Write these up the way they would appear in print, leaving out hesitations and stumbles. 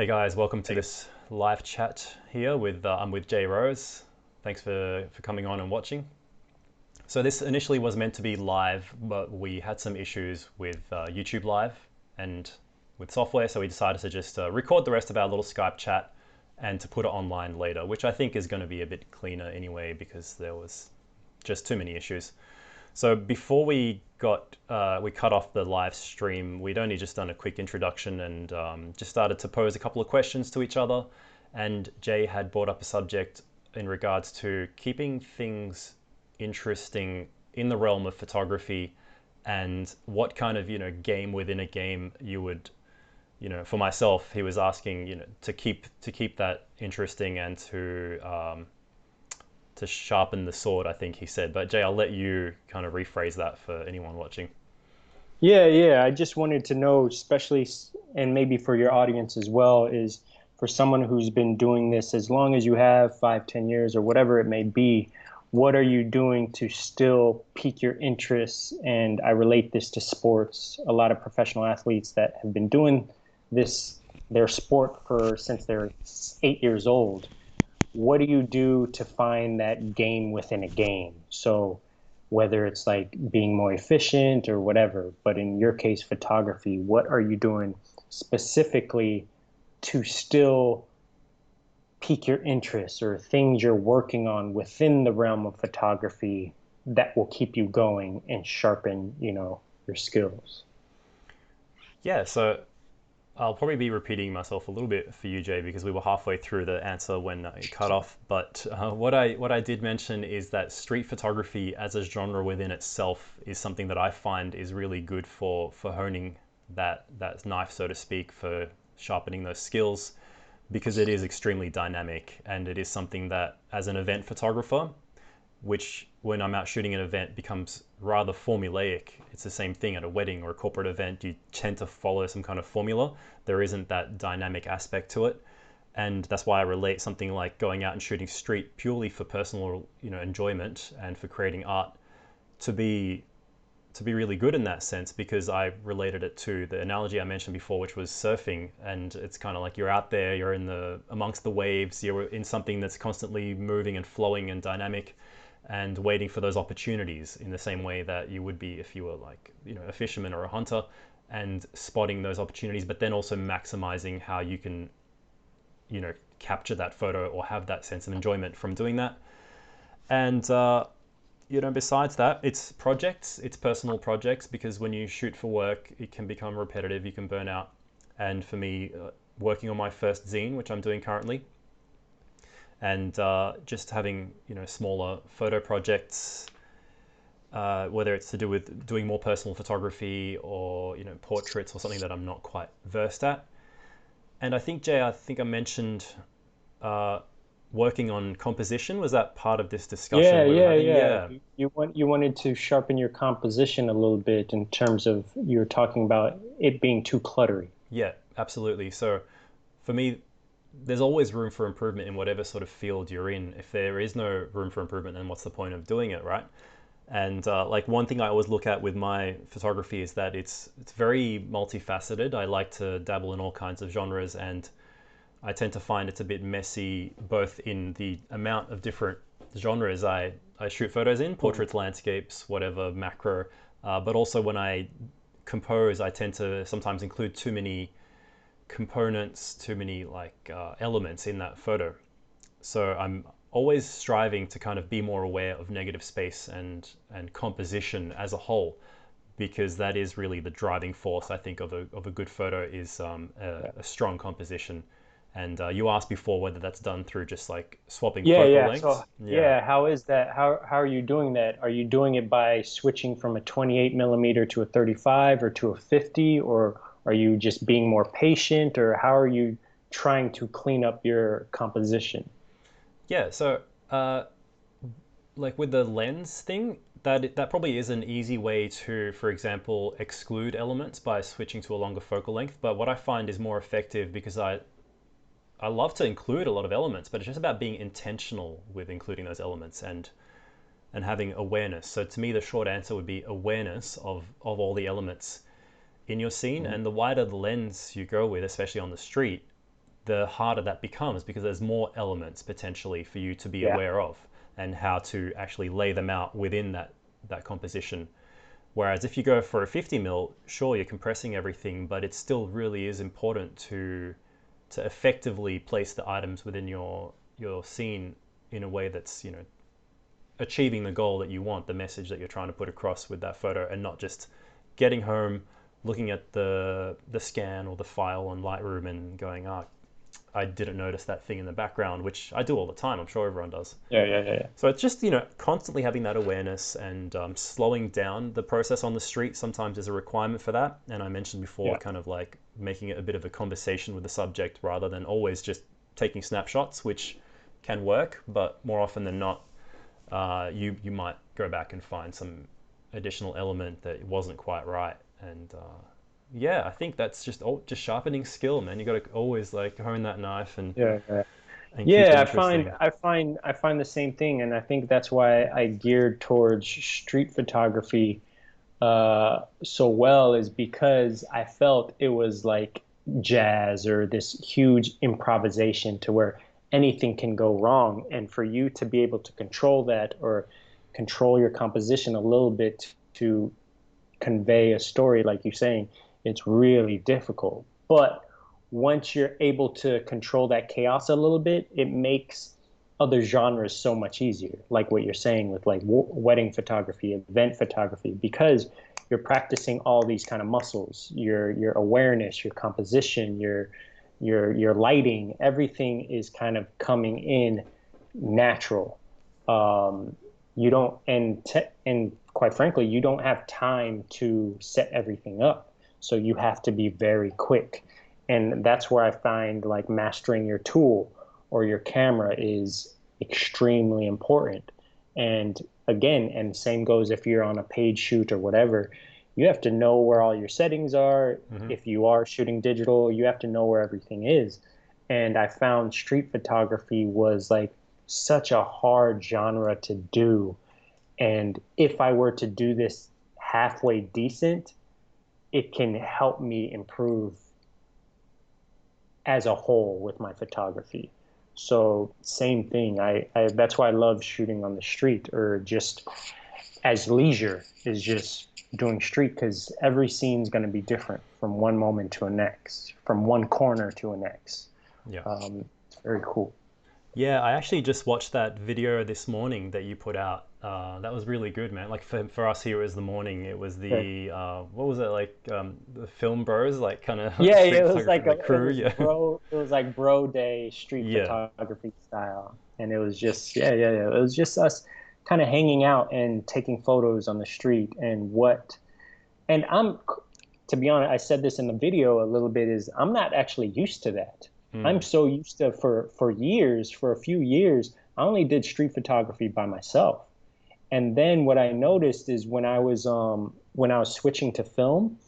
Hey guys, welcome to this live chat here with I'm with Jae Rose. Thanks for coming on and watching. So this initially was meant to be live, but we had some issues with YouTube Live and with software, so we decided to just record the rest of our little Skype chat and to put it online later, which I think is going to be a bit cleaner anyway because there was just too many issues. So before we cut off the live stream, we'd only just done a quick introduction and just started to pose a couple of questions to each other. And Jay had brought up a subject in regards to keeping things interesting in the realm of photography and what kind of, game within a game you would, for myself, he was asking, to keep that interesting and to sharpen the sword, I think he said. But Jay, I'll let you kind of rephrase that for anyone watching. Yeah. I just wanted to know, especially, and maybe for your audience as well, is for someone who's been doing this as long as you have, 5, 10 years, or whatever it may be, what are you doing to still pique your interests? And I relate this to sports. A lot of professional athletes that have been doing this, their sport for since they're 8 years old. What do you do to find that game within a game? So whether it's like being more efficient or whatever, but in your case, photography, what are you doing specifically to still pique your interest or things you're working on within the realm of photography that will keep you going and sharpen, your skills? Yeah, so I'll probably be repeating myself a little bit for you, Jay, because we were halfway through the answer when it cut off. But what I did mention is that street photography as a genre within itself is something that I find is really good for honing that knife, so to speak, for sharpening those skills, because it is extremely dynamic and it is something that, as an event photographer, which when I'm out shooting an event becomes rather formulaic. It's the same thing at a wedding or a corporate event. You tend to follow some kind of formula. There isn't that dynamic aspect to it. And that's why I relate something like going out and shooting street purely for personal, enjoyment and for creating art to be to be really good in that sense, because I related it to the analogy I mentioned before, which was surfing. And it's kind of like you're out there, you're in the amongst the waves, you're in something that's constantly moving and flowing and dynamic, and waiting for those opportunities in the same way that you would be if you were like, a fisherman or a hunter, and spotting those opportunities, but then also maximizing how you can, capture that photo or have that sense of enjoyment from doing that. And besides that, it's projects, it's personal projects, because when you shoot for work, it can become repetitive, you can burn out. And for me, working on my first zine, which I'm doing currently, and just having, smaller photo projects, whether it's to do with doing more personal photography or, portraits or something that I'm not quite versed at. And I think, Jay, I think I mentioned uh, working on composition. Was that part of this discussion Yeah, we were yeah, having? yeah. Yeah. You wanted to sharpen your composition a little bit in terms of you're talking about it being too cluttery. Yeah, absolutely. So for me, there's always room for improvement in whatever sort of field you're in. If there is no room for improvement, then what's the point of doing it, right? And like one thing I always look at with my photography is that it's very multifaceted. I like to dabble in all kinds of genres, and I tend to find it's a bit messy, both in the amount of different genres I shoot photos in, Mm. portraits, landscapes, whatever, macro, but also when I compose, I tend to sometimes include too many components, too many like elements in that photo. So I'm always striving to kind of be more aware of negative space and composition as a whole, because that is really the driving force, I think, of a good photo is a strong composition. And you asked before whether that's done through just like swapping Yeah, focal yeah. So lengths. Yeah. yeah, how is that? How are you doing that? Are you doing it by switching from a 28 millimeter to a 35 or to a 50, or are you just being more patient, or how are you trying to clean up your composition? Yeah. So like with the lens thing, that probably is an easy way to, for example, exclude elements by switching to a longer focal length. But what I find is more effective, because I love to include a lot of elements, but it's just about being intentional with including those elements and having awareness. So to me, the short answer would be awareness of all the elements in your scene. Mhm. And the wider the lens you go with, especially on the street, the harder that becomes because there's more elements potentially for you to be Yeah. aware of and how to actually lay them out within that composition. Whereas if you go for a 50 mil, sure, you're compressing everything, but it still really is important to effectively place the items within your scene in a way that's, achieving the goal that you want, the message that you're trying to put across with that photo, and not just getting home, looking at the scan or the file on Lightroom and going, ah, I didn't notice that thing in the background, which I do all the time. I'm sure everyone does. Yeah, yeah, yeah, yeah. So it's just, constantly having that awareness and slowing down the process on the street sometimes is a requirement for that. And I mentioned before, Yeah. kind of like making it a bit of a conversation with the subject rather than always just taking snapshots, which can work, but more often than not, you might go back and find some additional element that wasn't quite right. And yeah, I think that's just sharpening skill, man. You got to always like hone that knife Yeah, yeah. and keep it Yeah, interesting. I find the same thing, and I think that's why I geared towards street photography so well, is because I felt it was like jazz or this huge improvisation to where anything can go wrong, and for you to be able to control that or control your composition a little bit to convey a story, like you're saying, it's really difficult. But once you're able to control that chaos a little bit, it makes other genres so much easier. Like what you're saying with like wedding photography, event photography, because you're practicing all these kind of muscles, your awareness, your composition, your lighting, everything is kind of coming in natural. Um, you don't and quite frankly, you don't have time to set everything up, so you have to be very quick, and that's where I find like mastering your tool or your camera is extremely important. And again, and same goes if you're on a paid shoot or whatever, you have to know where all your settings are. Hmm. If you are shooting digital, you have to know where everything is. And I found street photography was like such a hard genre to do. And if I were to do this halfway decent, it can help me improve as a whole with my photography. So same thing. I that's why I love shooting on the street or just as leisure is just doing street because every scene's going to be different from one moment to a next, from one corner to a next. Yeah. It's very cool. Yeah, I actually just watched that video this morning that you put out. That was really good, man. Like for us here, it was the morning. It was Yeah. the what was it like? The film bros, like kind of Yeah, street it was photography, like the crew. Yeah, it was like bro day street yeah, photography style. And it was just yeah, yeah, yeah. It was just us kind of hanging out and taking photos on the street and I'm to be honest, I said this in the video a little bit is I'm not actually used to that. I'm mm, so used to for years, for a few years, I only did street photography by myself. And then what I noticed is when I was switching to film,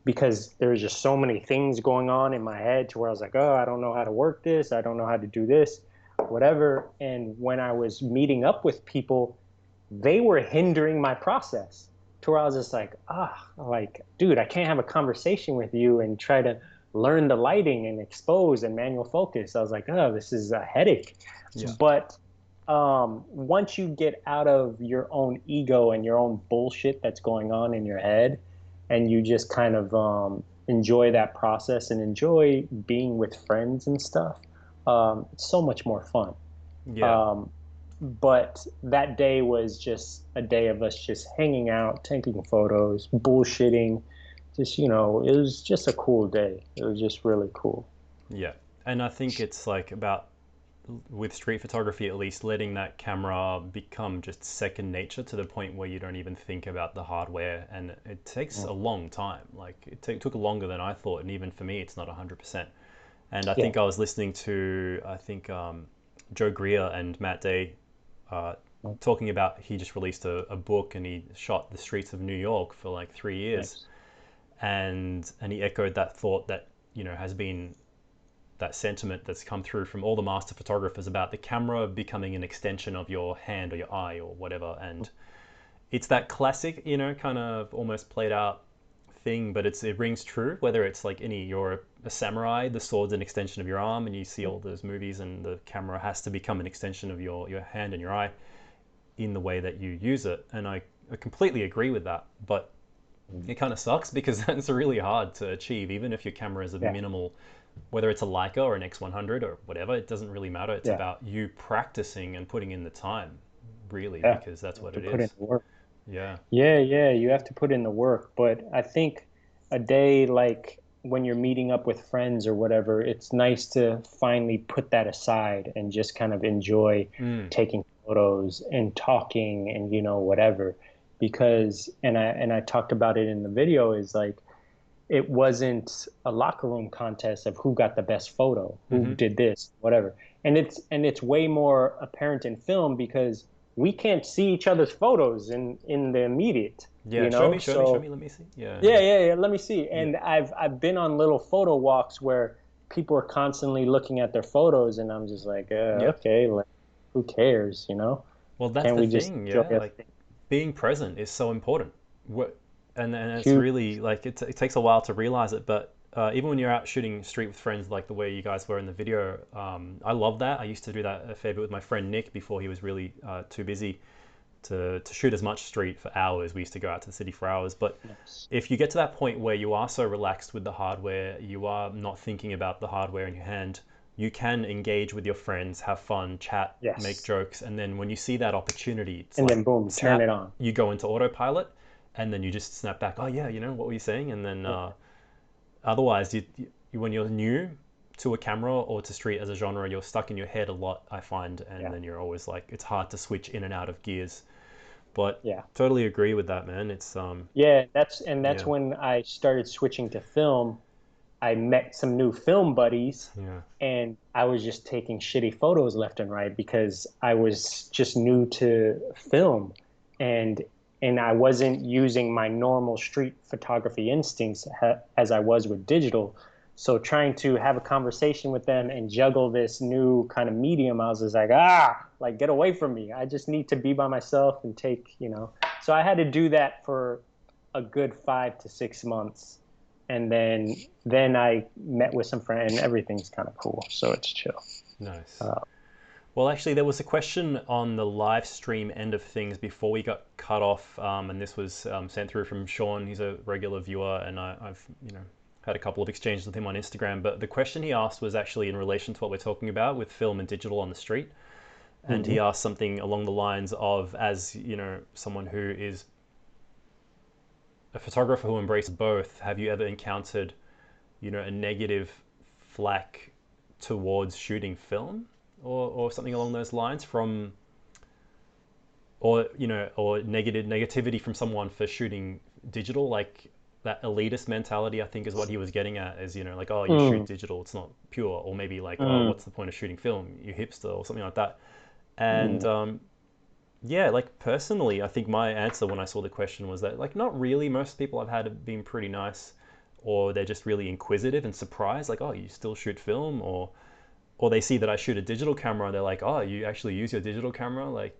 because there was just so many things going on in my head to where I was like, oh, I don't know how to work this, I don't know how to do this, whatever. And when I was meeting up with people, they were hindering my process to where I was just like, like, dude, I can't have a conversation with you and try to learn the lighting and expose and manual focus. I was like, oh, this is a headache. yeah, But once you get out of your own ego and your own bullshit that's going on in your head, and you just kind of enjoy that process and enjoy being with friends and stuff, it's so much more fun. yeah. Um, but that day was just a day of us just hanging out, taking photos, bullshitting. Just, it was just a cool day. It was just really cool. Yeah. And I think it's like about with street photography at least letting that camera become just second nature to the point where you don't even think about the hardware and it takes a long time. Like it took longer than I thought, and even for me it's not 100%. And I Yeah. think I was listening to Joe Greer and Matt Day uh, talking about he just released a book and he shot the streets of New York for like 3 years, Nice. and he echoed that thought that has been that sentiment that's come through from all the master photographers about the camera becoming an extension of your hand or your eye or whatever. And it's that classic, kind of almost played out thing, but it rings true. Whether it's like you're a samurai, the sword's an extension of your arm, and you see all those movies, and the camera has to become an extension of your hand and your eye in the way that you use it. And I completely agree with that. But it kind of sucks because that's really hard to achieve, even if your camera is a Yeah, minimal, whether it's a Leica or an X100 or whatever, it doesn't really matter. It's yeah, about you practicing and putting in the time, really, yeah. because that's You have what to it put in is. the work. Yeah. Yeah, yeah, you have to put in the work. But I think a day like when you're meeting up with friends or whatever, it's nice to finally put that aside and just kind of enjoy Mm. taking photos and talking and whatever. Because and I talked about it in the video is like it wasn't a locker room contest of who got the best photo, who Mm-hmm. did this, whatever. And it's way more apparent in film because we can't see each other's photos in the immediate, Yeah. Show me, show me, show So me. Let me see. Yeah. yeah, yeah, yeah. Let me see. Yeah. And I've been on little photo walks where people are constantly looking at their photos, and I'm just like, Yep. okay, like who cares, Well, that's Can't the we just thing. enjoy Yeah. Like everything? being present is so important. What, and it's Huge. really like it takes a while to realize it, but even when you're out shooting street with friends, like the way you guys were in the video, I love that. I used to do that a fair bit with my friend Nick before he was really too busy to shoot as much street for hours. We used to go out to the city for hours. But Yes. if you get to that point where you are so relaxed with the hardware, you are not thinking about the hardware in your hand, you can engage with your friends, have fun, chat, make Yes. jokes, and then when you see that opportunity, it's And like then boom, turn it snap, on. you go into autopilot, and then you just snap back. Oh yeah, what were you saying? And then Yeah. otherwise, when you're new to a camera or to street as a genre, you're stuck in your head a lot, I find, and Yeah. then you're always like, it's hard to switch in and out of gears. But Yeah. totally agree with that, man. Yeah, that's Yeah, when I started switching to film. I met some new film buddies yeah, and I was just taking shitty photos left and right because I was just new to film and and I wasn't using my normal street photography instincts as I was with digital. So trying to have a conversation with them and juggle this new kind of medium, I was just like, like get away from me. I just need to be by myself and take. So I had to do that for a good 5 to 6 months, and then I met with some friends, and everything's kind of cool. So it's chill. nice. Uh, Well, actually, there was a question on the live stream end of things before we got cut off, and this was sent through from Sean. He's a regular viewer, and I've had a couple of exchanges with him on Instagram. But the question he asked was actually in relation to what we're talking about with film and digital on the street, and he mhm. asked something along the lines of, as someone who is a photographer who embraces both, have you ever encountered a negative flack towards shooting film or something along those lines from or negativity from someone for shooting digital, like that elitist mentality, I think is what he was getting at, is like, oh, you shoot Mm, digital, it's not pure, or maybe like, oh, mm, what's the point of shooting film, you hipster, or something like that. And mm. yeah, like personally, I think my answer when I saw the question was that, like, not really. Most people I've had have been pretty nice, or they're just really inquisitive and surprised, like, oh, you still shoot film, or they see that I shoot a digital camera, and they're like, oh, you actually use your digital camera, like,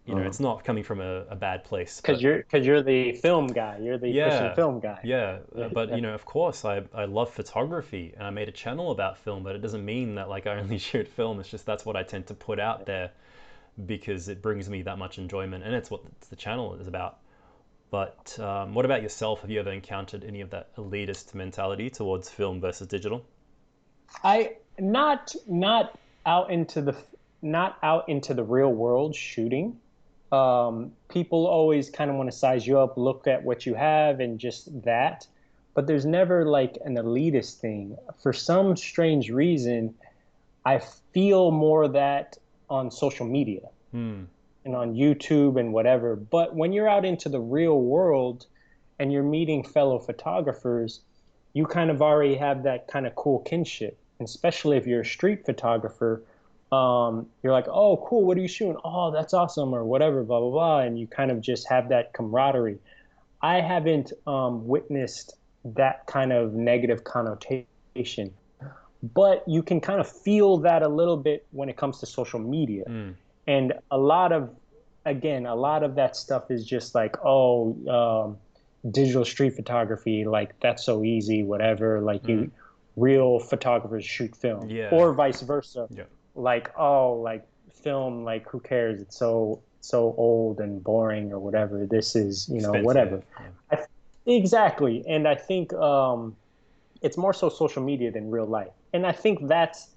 it's not coming from a bad place, Because but you're the film guy. You're the pushing yeah, film guy. yeah. Yeah, But yeah, of course, I love photography, and I made a channel about film, but it doesn't mean that like I only shoot film. It's just that's what I tend to put out there because it brings me that much enjoyment, and it's what the channel is about. But what about yourself? Have you ever encountered any of that elitist mentality towards film versus digital? I not out into the not out into the real world shooting. People always kind of want to size you up, look at what you have, and just that. But there's never like an elitist thing. For some strange reason, I feel more of that on social media Hmm. and on YouTube and whatever. But when you're out into the real world and you're meeting fellow photographers, you kind of already have that kind of cool kinship. And especially if you're a street photographer, you're like, oh, cool, what are you shooting? Oh, that's awesome, or whatever, blah, blah, blah. And you kind of just have that camaraderie. I haven't witnessed that kind of negative connotation, but you can kind of feel that a little bit when it comes to social media. Hmm. And again, a lot of that stuff is just like, oh, digital street photography, like that's so easy, whatever. Like Mm. you, real photographers shoot film, Yeah. or vice versa. Yeah. Like, oh, like film, like who cares? It's so old and boring or whatever. This is, Expensive. whatever. Yeah. I, exactly. And I think it's more so social media than real life. And I think that's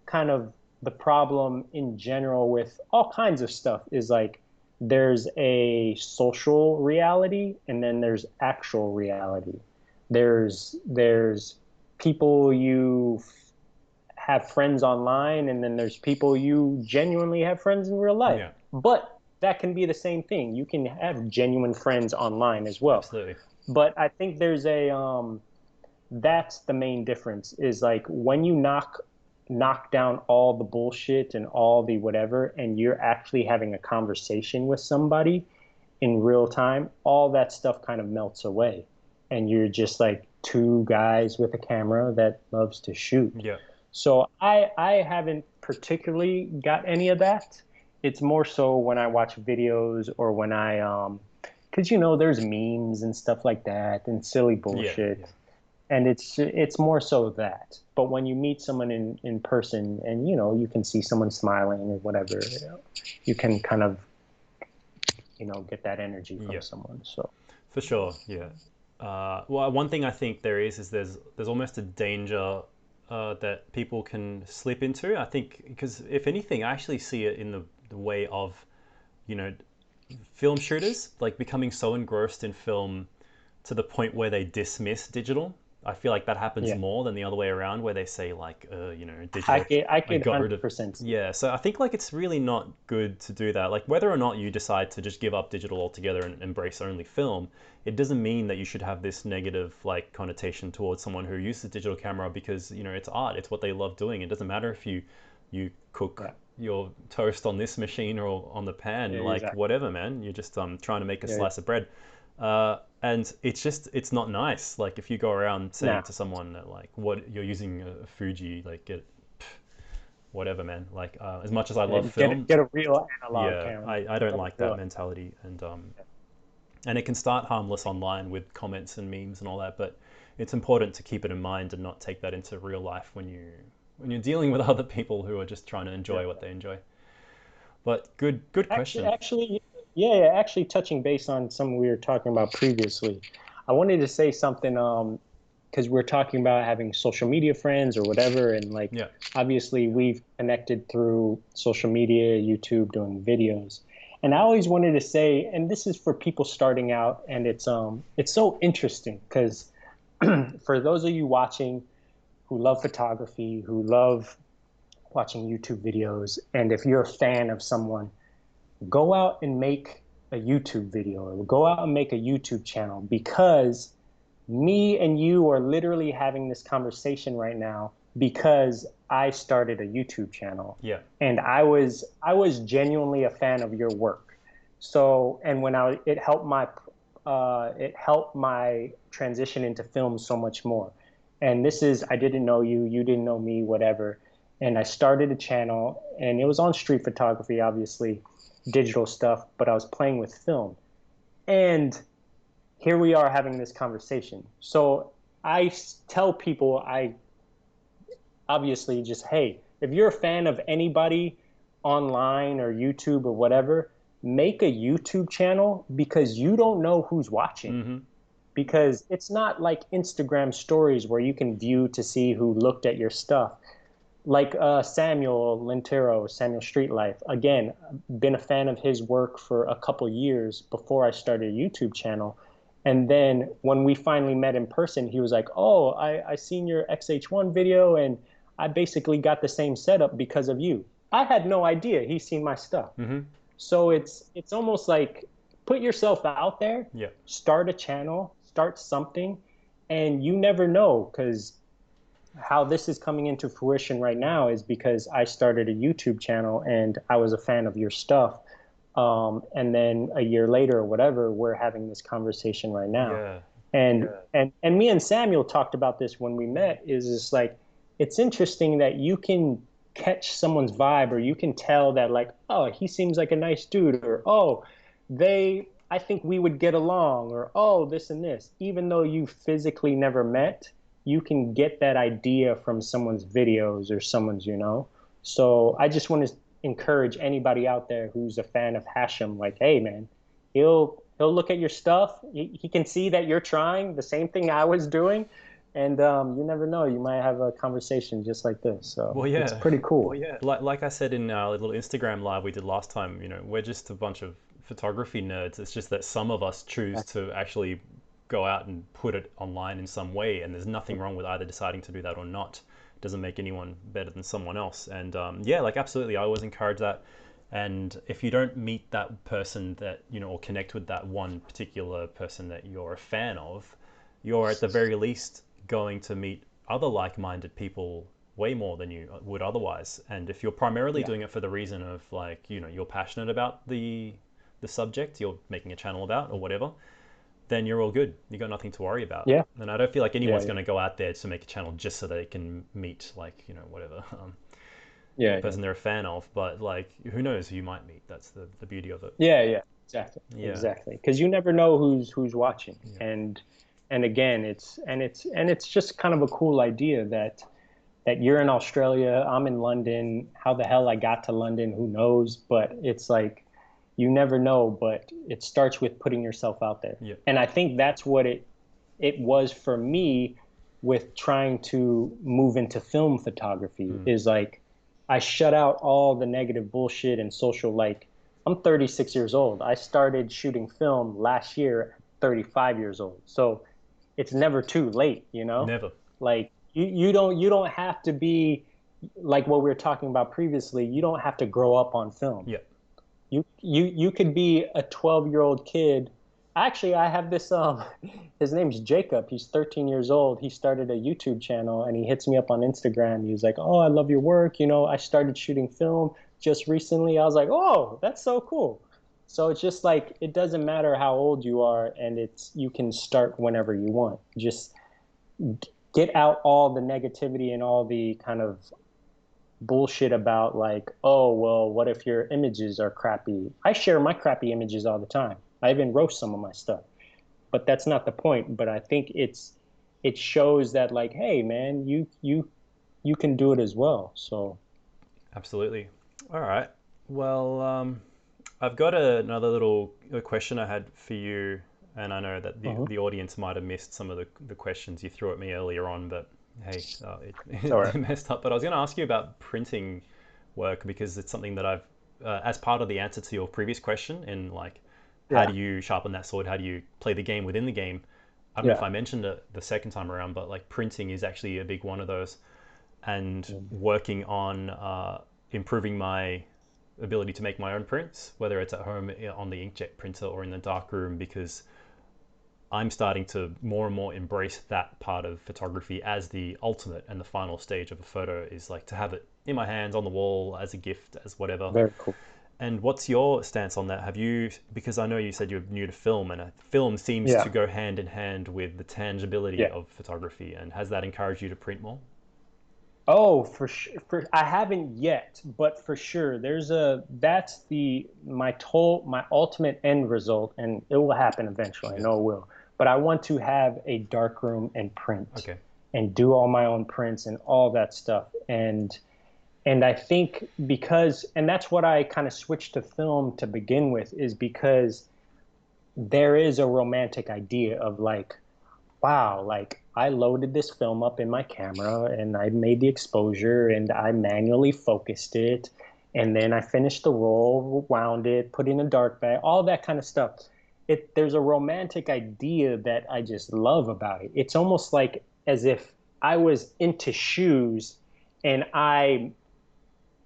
kind of the problem in general with all kinds of stuff is like there's a social reality and then there's actual reality. There's people have friends online and then there's people you genuinely have friends in real life. Yeah. But that can be the same thing. You can have genuine friends online as well. Absolutely. But I think there's a that's the main difference is like when you knock down all the bullshit and all the whatever and you're actually having a conversation with somebody in real time, all that stuff kind of melts away and you're just like two guys with a camera that loves to shoot. Yeah. So I haven't particularly got any of that. It's more so when I watch videos or when I because there's memes and stuff like that and silly Yeah. Yeah. bullshit, and it's more so that. But when you meet someone in person and you can see someone smiling or whatever, you can kind of get that energy from Yeah. someone. So For sure. Yeah. Well, one thing I think there is there's almost a danger that people can slip into. I think because if anything, I actually see it in the way of, you know, film shooters like becoming so engrossed in film to the point where they dismiss digital. I feel like that happens yeah, more than the other way around, where they say like, I digital. could I I could got hundred rid of. percent see Yeah, so I think like it's really not good to do that. Like whether or not you decide to just give up digital altogether and embrace only film, it doesn't mean that you should have this negative like connotation towards someone who uses digital camera because it's art. It's what they love doing. It doesn't matter if you cook that. your toast on this machine or on the pan, Yeah, like exactly. whatever, man. You're just trying to make a Yeah, slice of bread. And it's not nice. Like if you go around saying nah, to someone that like what you're using a Fuji, like get whatever, man. Like as much as I yeah, love film, get a real analog yeah, camera. I don't Get a like that real, mentality, and it can start harmless online with comments and memes and all that, but it's important to keep it in mind and not take that into real life when you're dealing with other people who are just trying to yeah. enjoy what they enjoy. But good Actually, question. actually, yeah, yeah, actually touching base on something we were talking about previously. I wanted to say something because we're talking about having social media friends or whatever, and like Yeah, obviously we've connected through social media, YouTube, doing videos. And I always wanted to say, and this is for people starting out, and it's so interesting because for those of you watching who love photography, who love watching YouTube videos, and if you're a fan of someone, go out and make a YouTube video or go out and make a YouTube channel because me and you are literally having this conversation right now because I started a YouTube channel yeah, and I was genuinely a fan of your work. So and when I it helped my transition into film so much more. And this is I didn't know you, you didn't know me, whatever. And I started a channel and it was on street photography, obviously, digital stuff, but I was playing with film. And here we are having this conversation. So I tell people, I obviously just, hey, if you're a fan of anybody online or YouTube or whatever, make a YouTube channel because you don't know who's watching. mm-hmm, Because it's not like Instagram stories where you can view to see who looked at your stuff like Samuel Lintero, Samuel Streetlife. Again, been a fan of his work for a couple years before I started a YouTube channel. And then when we finally met in person, he was like, "Oh, I seen your XH1 video, and I basically got the same setup because of you." I had no idea he's seen my stuff. mm-hmm, So it's almost like put yourself out there, yeah, start a channel, start something, and you never know because how this is coming into fruition right now is because I started a YouTube channel and I was a fan of your stuff. And then a year later or whatever, we're having this conversation right now. yeah, And me and Samuel talked about this when we met, is just like it's interesting that you can catch someone's vibe or you can tell that like, oh, he seems like a nice dude, or oh, they I think we would get along, or oh, this and this. Even though you physically never met, you can get that idea from someone's videos or someone's, you know. So I just want to encourage anybody out there who's a fan of Hashem, like, hey man, he'll look at your stuff. He can see that you're trying the same thing I was doing, and you never know, you might have a conversation just like this. So Well, it's yeah. pretty cool. Like I said in our little Instagram live we did last time, we're just a bunch of photography nerds. It's just that some of us choose to actually go out and put it online in some way, and there's nothing wrong with either deciding to do that or not. It doesn't make anyone better than someone else. And yeah, like absolutely, I always encourage that. And if you don't meet that person that, or connect with that one particular person that you're a fan of, you're at the very least going to meet other like-minded people way more than you would otherwise. And if you're primarily Yeah. doing it for the reason of like, you're passionate about the subject you're making a channel about or whatever, then you're all good. You got nothing to worry about. Yeah. And I don't feel like Yeah. anyone's Yeah. going to go out there to make a channel just so they can meet like, whatever Yeah. Yeah. person they're a fan of. But like, who knows who you might meet? That's the beauty of it. Yeah, yeah, exactly, Yeah. exactly. Because you never know who's watching, Yeah. and again, it's just kind of a cool idea that you're in Australia, I'm in London. How the hell I got to London, who knows? But it's like you never know. But it starts with putting yourself out there, Yeah. and I think that's what it was for me with trying to move into film photography. Mm. Is like I shut out all the negative bullshit and social like I'm 36 years old. I started shooting film last year at 35 years old. So it's never too late, you know? Never. Like you don't have to be like what we were talking about previously. You don't have to grow up on film. Yeah. You could be a 12-year-old kid. Actually, I have this his name's Jacob. He's 13 years old. He started a YouTube channel and he hits me up on Instagram. He was like, "Oh, I love your work. I started shooting film just recently." I was like, "Oh, that's so cool." So it's just like it doesn't matter how old you are, and it's you can start whenever you want. Just get out all the negativity and all the kind of bullshit about like, oh, well, what if your images are crappy? I share my crappy images all the time. I even roast some of my stuff, but that's not the point. But I think it shows that like, hey, man, you can do it as well. So Absolutely. All right. Well, I've got another little question I had for you, and I know that the, mhm. the audience might have missed some of the questions you threw at me earlier on, but hey, It's all right. it messed up. But I was going to ask you about printing work because it's something that I've, as part of the answer to your previous question, in like, how Yeah, do you sharpen that sword? How do you play the game within the game? I don't know if yeah, I mentioned it the second time around, but like printing is actually a big one of those, and mm, working on improving my ability to make my own prints, whether it's at home on the inkjet printer or in the dark room, because I'm starting to more and more embrace that part of photography as the ultimate and the final stage of a photo is like to have it in my hands on the wall as a gift, as whatever. very cool. And what's your stance on that? Have you, because I know you said you're new to film, and film seems to Yeah, go hand in hand with the tangibility yeah. of photography, and has that encouraged you to print more? Oh, for sure. I haven't yet, but for sure, that's my ultimate end result, and it will happen eventually. I Yeah. know it will. But I want to have a dark room and print, Okay. and do all my own prints and all that stuff. And I think and that's what I kind of switched to film to begin with, is because there is a romantic idea of like, wow, like I loaded this film up in my camera and I made the exposure and I manually focused it. And then I finished the roll, wound it, put in a dark bag, all that kind of stuff. There's a romantic idea that I just love about it. It's almost like as if I was into shoes and I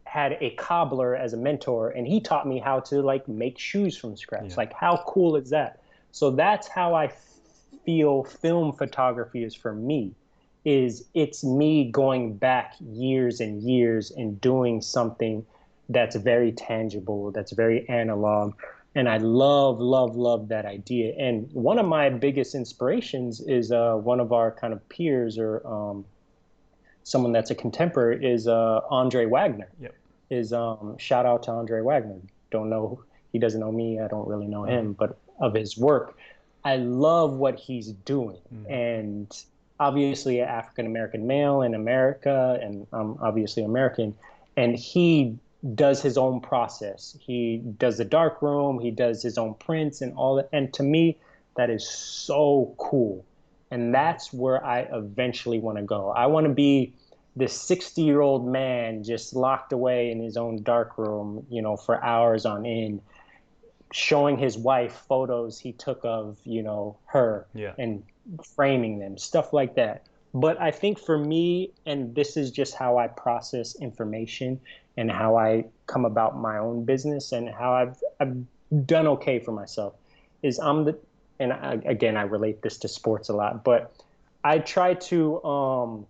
had a cobbler as a mentor and he taught me how to like make shoes from scratch. Yeah. Like how cool is that? So that's how I feel film photography is for me, is it's me going back years and years and doing something that's very tangible, that's very analog. And I love, love, love that idea. And one of my biggest inspirations is one of our kind of peers, or someone that's a contemporary, is Andre Wagner. Yep. Is Shout out to Andre Wagner. Don't know, he doesn't know me. I don't really know Mm-hmm. him, but of his work. I love what he's doing. Mm. And obviously, an African American male in America, and I'm obviously American, and he does his own process. He does the dark room, he does his own prints and all that. And to me, that is so cool. And that's where I eventually want to go. I want to be this 60-year-old man just locked away in his own dark room, for hours on end, showing his wife photos he took of, her Yeah. and framing them, stuff like that. But I think for me, and this is just how I process information and how I come about my own business and how I've done okay for myself, is and again, I relate this to sports a lot, but I try to,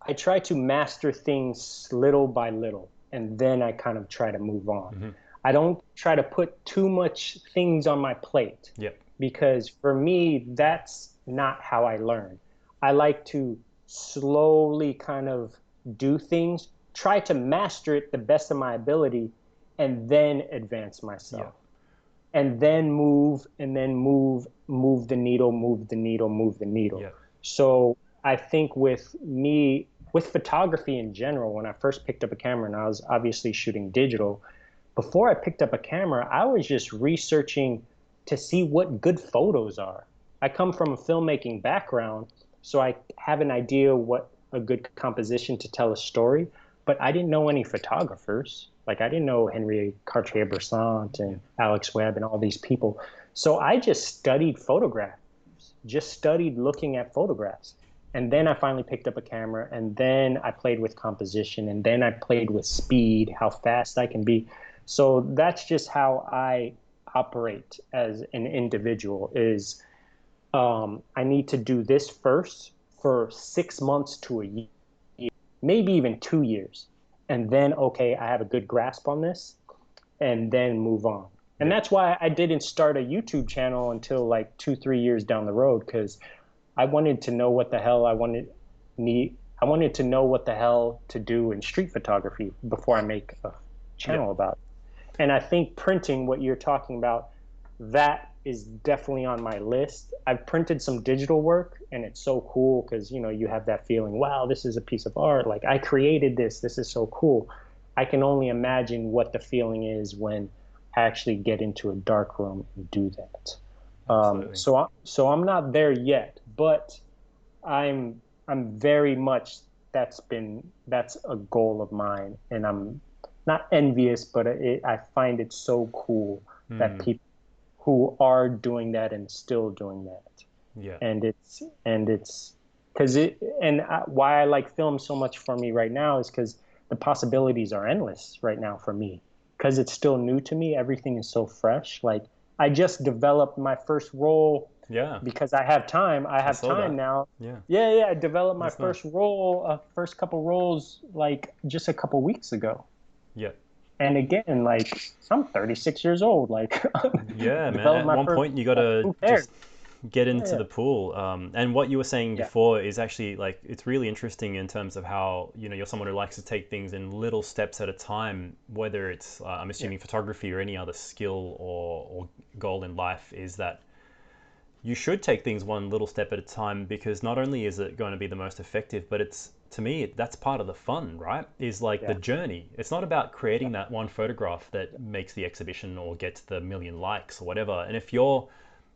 I try to master things little by little, and then I kind of try to move on. Hmm. I don't try to put too much things on my plate Yep. because for me, that's not how I learn. I like to slowly kind of do things, try to master it the best of my ability, and then advance Yep. myself. And then move, move the needle, move the needle, move the needle. Yep. So I think with me, with photography in general, when I first picked up a camera and I was obviously shooting digital, before I picked up a camera, I was just researching to see what good photos are. I come from a filmmaking background, so I have an idea what a good composition to tell a story, but I didn't know any photographers. Like I didn't know Henri Cartier-Bresson Yeah. and Alex Webb and all these people. So I just studied photographs, just studied looking at photographs. And then I finally picked up a camera and then I played with composition and then I played with speed, how fast I can be. So that's just how I operate as an individual is I need to do this first for 6 months to a year, maybe even 2 years. And then, okay, I have a good grasp on this and then move on. And Yep. that's why I didn't start a YouTube channel until like 2, 3 years down the road because I wanted to know what the hell need. I wanted to know what the hell to do in street photography before I make a Yep. channel about it. And I think printing, what you're talking about, that is definitely on my list. I've printed some digital work and it's so cool because you have that feeling, wow, this is a piece of art. Like I created this. This is so cool. I can only imagine what the feeling is when I actually get into a dark room and do that. Absolutely. So I'm not there yet, but I'm very much that's a goal of mine, and I'm not envious, but I find it so cool that Hmm. people who are doing that and still doing that, Yeah. and it's because why I like film so much for me right now is because the possibilities are endless right now for me because it's still new to me. Everything is so fresh. Like I just developed my first role Yeah. because I have time. I I have saw time that. now. Yeah. Yeah, yeah. I developed my That's nice. first couple roles, like just a couple weeks ago. Yep. And again, like I'm 36 years old. Like Yeah, man. developed At my one first. point, you got to Who cares? just get into Yeah, the pool. And what you were saying yeah, before is actually like it's really interesting in terms of how you're someone who likes to take things in little steps at a time. Whether it's I'm yeah, assuming photography or any other skill or goal in life, is that you should take things one little step at a time because not only is it going to be the most effective, but it's to me that's part of the fun, right? Is like the yeah, journey. It's not about creating yeah, that one photograph that makes the exhibition or gets the million likes or whatever. And if you're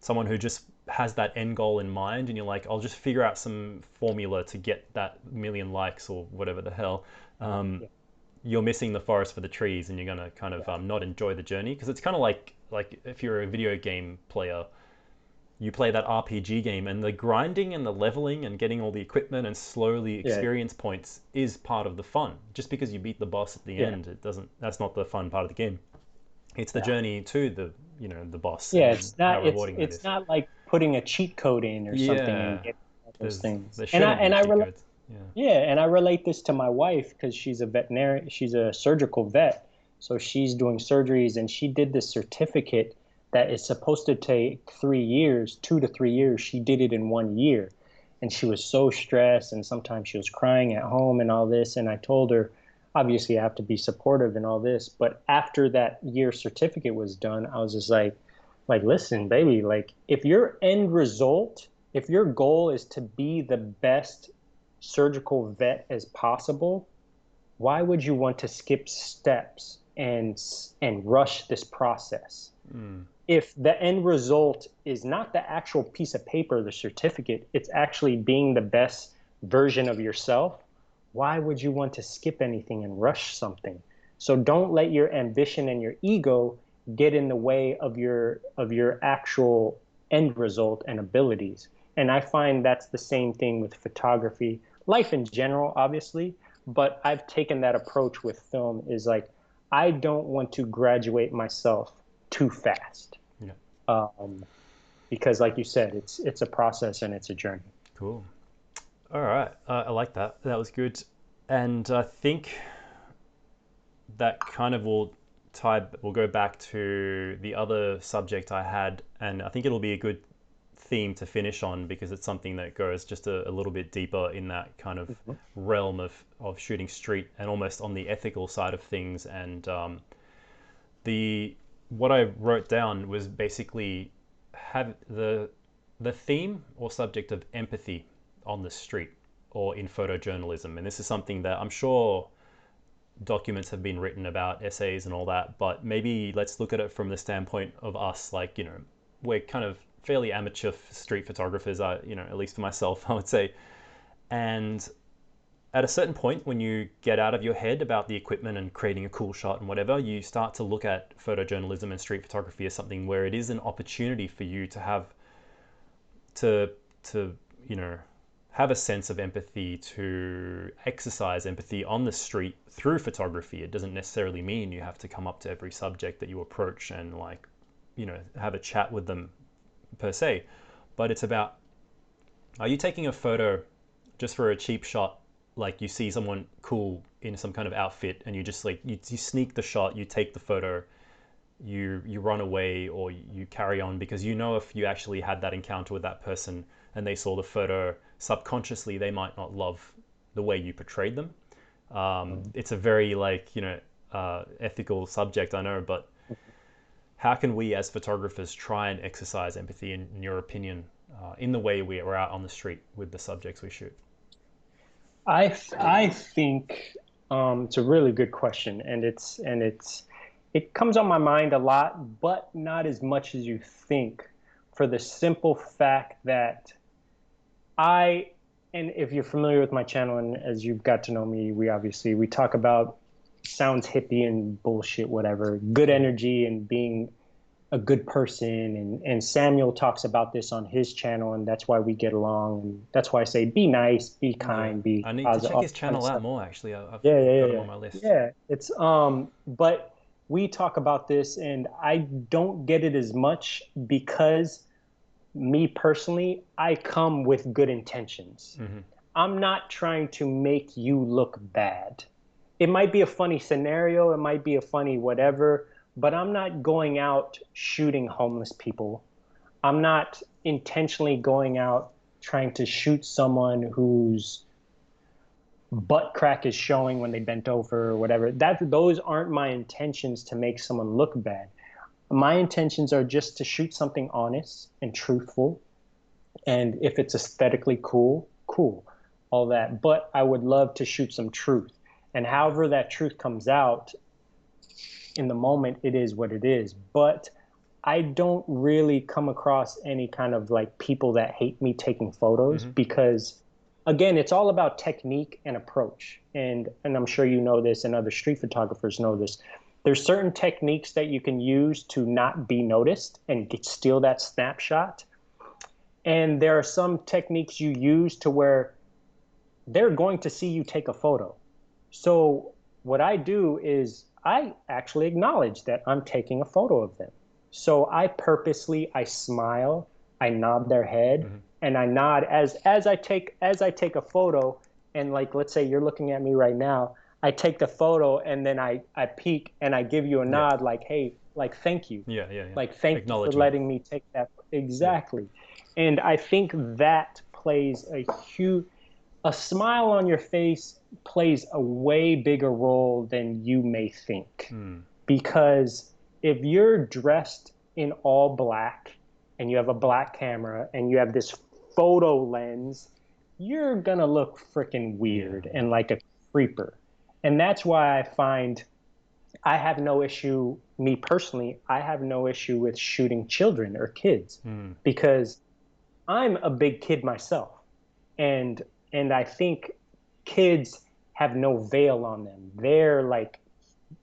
someone who just has that end goal in mind and you're like, I'll just figure out some formula to get that million likes or whatever the hell, um, yeah, you're missing the forest for the trees and you're going to kind of yeah, not enjoy the journey because it's kind of like if you're a video game player, you play that RPG game, and the grinding and the leveling and getting all the equipment and slowly yeah, experience points is part of the fun. Just because you beat the boss at the yeah, end, it doesn't. That's not the fun part of the game. It's the yeah. journey to the boss Yeah, and it's how not it's rewarding that it's is. not like putting a cheat code in or something and Yeah, getting all those there's things. there And I shouldn't be and I cheat relate codes. Yeah. Yeah, and I relate this to my wife because she's a veterinarian, she's a surgical vet. So she's doing surgeries and she did this certificate that is supposed to take 3 years, 2 to 3 years. She did it in 1 year. And she was so stressed and sometimes she was crying at home and all this. And I told her, obviously I have to be supportive and all this. But after that year certificate was done, I was just like, Like, listen, baby, like if your end result, if your goal is to be the best surgical vet as possible, why would you want to skip steps and rush this process? Mm. If the end result is not the actual piece of paper, the certificate, it's actually being the best version of yourself, why would you want to skip anything and rush something? So don't let your ambition and your ego get in the way of your actual end result and abilities. And I find that's the same thing with photography, life in general, obviously, but I've taken that approach with film is like I don't want to graduate myself too fast. Yeah. Um, because like you said, it's a process and it's a journey. Cool. All right. I like that. That was good. And I think that kind of will go back to the other subject I had, and I think it'll be a good theme to finish on because it's something that goes just a little bit deeper in that kind of Mhm. realm of shooting street and almost on the ethical side of things. And the what I wrote down was basically have the theme or subject of empathy on the street or in photojournalism. And this is something that I'm sure documents have been written about, essays and all that, but maybe let's look at it from the standpoint of us. Like, we're kind of fairly amateur street photographers, at least for myself, I would say. And at a certain point, when you get out of your head about the equipment and creating a cool shot and whatever, you start to look at photojournalism and street photography as something where it is an opportunity for you to have to to you know have a sense of empathy, to exercise empathy on the street through photography. It doesn't necessarily mean you have to come up to every subject that you approach and have a chat with them per se, but it's about, are you taking a photo just for a cheap shot? Like, you see someone cool in some kind of outfit and you just like you sneak the shot, you take the photo, you run away or you carry on because if you actually had that encounter with that person and they saw the photo, subconsciously they might not love the way you portrayed them. It's a very ethical subject, I know, but how can we as photographers try and exercise empathy, in your opinion, in the way we are out on the street with the subjects we shoot? I think it's a really good question, and it comes on my mind a lot, but not as much as you think, for the simple fact that I and if you're familiar with my channel and as you've got to know me, we talk about sounds hippie and bullshit, whatever, good energy and being a good person, and Samuel talks about this on his channel, and that's why we get along, and that's why I say be nice, be Yeah, kind, be I need to positive, check all his that kind of channel out stuff. more. Actually, I've Yeah, yeah, got yeah, him yeah. on my list. Yeah, it's but we talk about this and I don't get it as much because me personally, I come with good intentions. Hmm. I'm not trying to make you look bad. It might be a funny scenario, it might be a funny whatever, but I'm not going out shooting homeless people. I'm not intentionally going out trying to shoot someone whose butt crack is showing when they bent over or whatever. Those aren't my intentions to make someone look bad. My intentions are just to shoot something honest and truthful. And if it's aesthetically cool, cool, all that. But I would love to shoot some truth. And however that truth comes out in the moment, it is what it is. But I don't really come across any kind of like people that hate me taking photos Hmm. because again, it's all about technique and approach. And I'm sure you know this and other street photographers know this. There's certain techniques that you can use to not be noticed and steal that snapshot. And there are some techniques you use to where they're going to see you take a photo. So what I do is I actually acknowledge that I'm taking a photo of them. So I smile, I nod their head, Hmm. and I nod as I take a photo. And like let's say you're looking at me right now, I take the photo and then I peek and I give you a Yeah, nod like, hey, like thank you. yeah, yeah, yeah. Like thank you for Acknowledgement. letting me take that. Yeah. Exactly. And I think that plays a smile on your face plays a way bigger role than you may think. Mm. Because if you're dressed in all black and you have a black camera and you have this photo lens, you're gonna look freaking Yeah. weird and like a creeper. And that's why I find I have no issue, me personally, I have no issue with shooting children or kids Mm. because I'm a big kid myself. And I think kids have no veil on them. They're like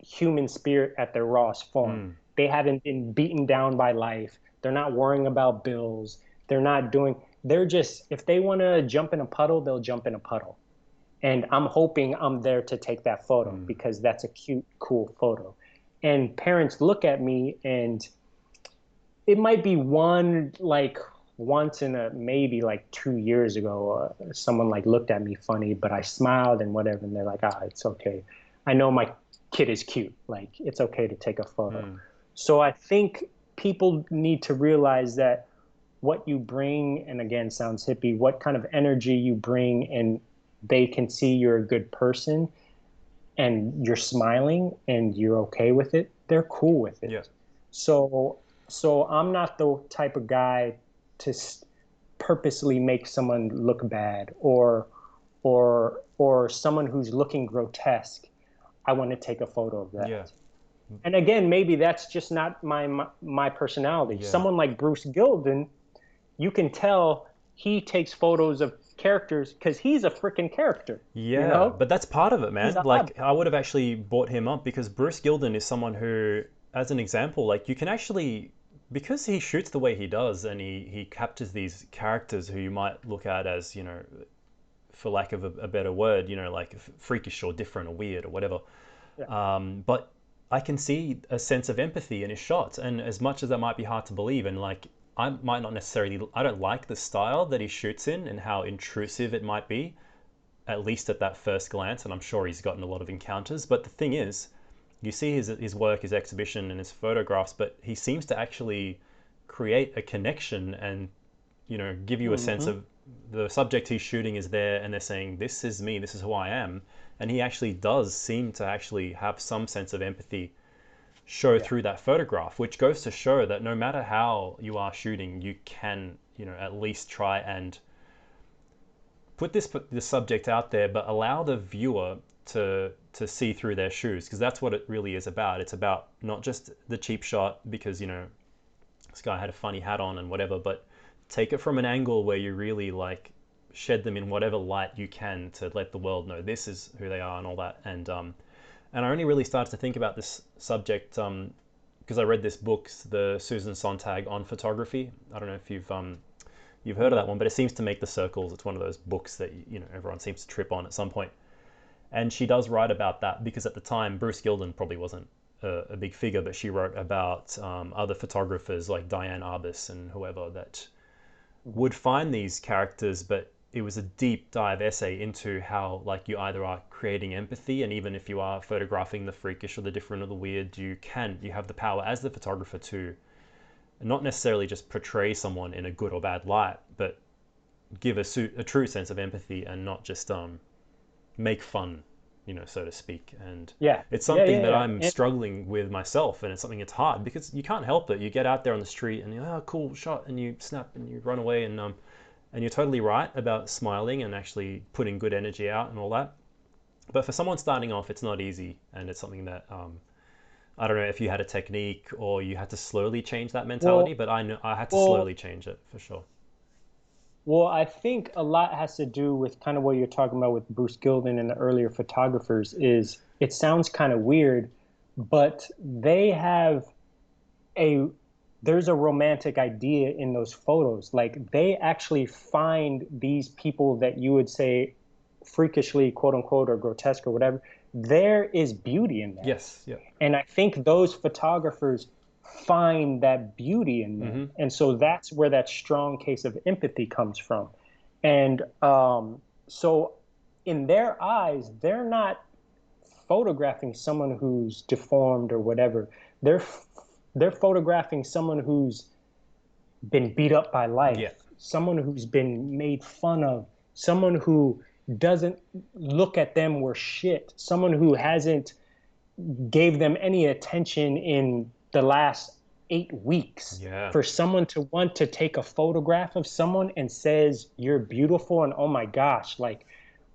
human spirit at their rawest form. Mm. They haven't been beaten down by life. They're not worrying about bills. They're not doing, they're just, if they want to jump in a puddle, they'll jump in a puddle. And I'm hoping I'm there to take that photo Mm. because that's a cute, cool photo. And parents look at me and it might be one like once in a maybe like 2 years ago, someone like looked at me funny, but I smiled and whatever, and they're like, ah, it's okay. I know my kid is cute. Like it's okay to take a photo. Mm. So I think people need to realize that what you bring, and again, sounds hippie, what kind of energy you bring, and they can see you're a good person and you're smiling and you're okay with it, they're cool with Yeah. it. So I'm not the type of guy to purposely make someone look bad or someone who's looking grotesque. I want to take a photo of Yeah. that. And again, maybe that's just not my personality. Yeah. Someone like Bruce Gilden, you can tell he takes photos of characters because he's a freaking character, you Yeah, know? but that's part of it, He's man. a hobby. Like, I would have actually brought him up because Bruce Gilden is someone who, as an example, like, you can actually, because he shoots the way he does and he captures these characters who you might look at as, for lack of a better word, like freakish or different or weird or whatever. Yeah. But I can see a sense of empathy in his shots, and as much as that might be hard to believe, and like I might not necessarily, I don't like the style that he shoots in and how intrusive it might be, at least at that first glance, and I'm sure he's gotten a lot of encounters. But the thing is, you see his work, his exhibition, and his photographs, but he seems to actually create a connection and give you a sense Hmm. of the subject he's shooting is there, and they're saying, "This is me. This is who I am." And he actually does seem to actually have some sense of empathy show Yeah. through that photograph, which goes to show that no matter how you are shooting, you can, at least try and put the subject out there, but allow the viewer to see through their shoes, because that's what it really is about. It's about not just the cheap shot because this guy had a funny hat on and whatever, but take it from an angle where you really like shed them in whatever light you can to let the world know this is who they are and all that. And I only really started to think about this subject because I read this book, the Susan Sontag on photography. I don't know if you've heard of that one, but it seems to make the circles. It's one of those books that everyone seems to trip on at some point. And she does write about that because at the time Bruce Gilden probably wasn't a big figure, but she wrote about other photographers like Diane Arbus and whoever that Hmm. would find these characters, but it was a deep dive essay into how like you either are creating empathy, and even if you are photographing the freakish or the different or the weird, you have the power as the photographer to not necessarily just portray someone in a good or bad light, but give a true sense of empathy and not just make fun, so to speak. And Yeah. it's Yeah. something Yeah. that Yeah. I'm struggling with myself, and it's something that's hard because you can't help it. You get out there on the street and you're, oh, cool shot, and you snap and you run away, and you're totally right about smiling and actually putting good energy out and all that. But for someone starting off, it's not easy, and it's something that I don't know if you had a technique or you had to slowly change that mentality, Well, but I know I had to well, slowly change it for sure. well, I think a lot has to do with kind of what you're talking about with Bruce Gilden and the earlier photographers is it sounds kind of weird, but they have a there's a romantic idea in those photos. Like they actually find these people that you would say freakishly, quote unquote, or grotesque or whatever. There is beauty in that. Yes. Yeah. And I think those photographers find that beauty in Mm-hmm. them. And so that's where that strong case of empathy comes from. And so in their eyes, they're not photographing someone who's deformed or whatever. They're they're photographing someone who's been beat up by Yeah. life, someone who's been made fun of, someone who doesn't look at them were shit, someone who hasn't gave them any attention in the last 8 weeks Yeah. for someone to want to take a photograph of someone and says you're beautiful and oh my gosh, like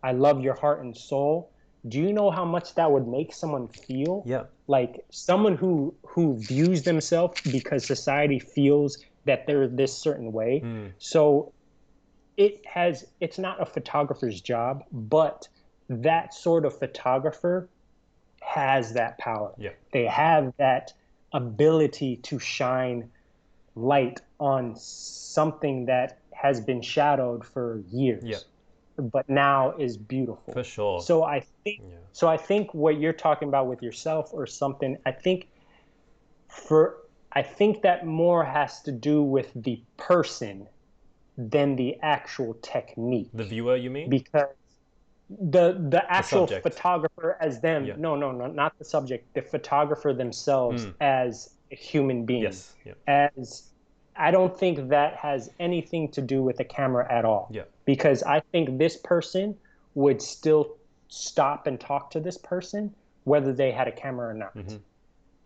I love your heart and soul. Do you know how much that would make someone feel? Yeah. Like someone who views themselves because society feels that they're this certain way. Mm. So it's not a photographer's job, but that sort of photographer has that power. Yeah. They have that ability to shine light on something that has been shadowed for Yeah. years, but now is beautiful. For sure. So I think Yeah. so I think what you're talking about with yourself or something, for I think that more has to do with the person than the actual The technique. viewer, you mean? Because the The actual subject. photographer as them, Yeah. no, not the subject, the photographer themselves Mm. as a human being, Yes. Yeah. as I don't think that has anything to do with the camera at all, Yeah. because I think this person would still stop and talk to this person whether they had a camera or not. Mm-hmm.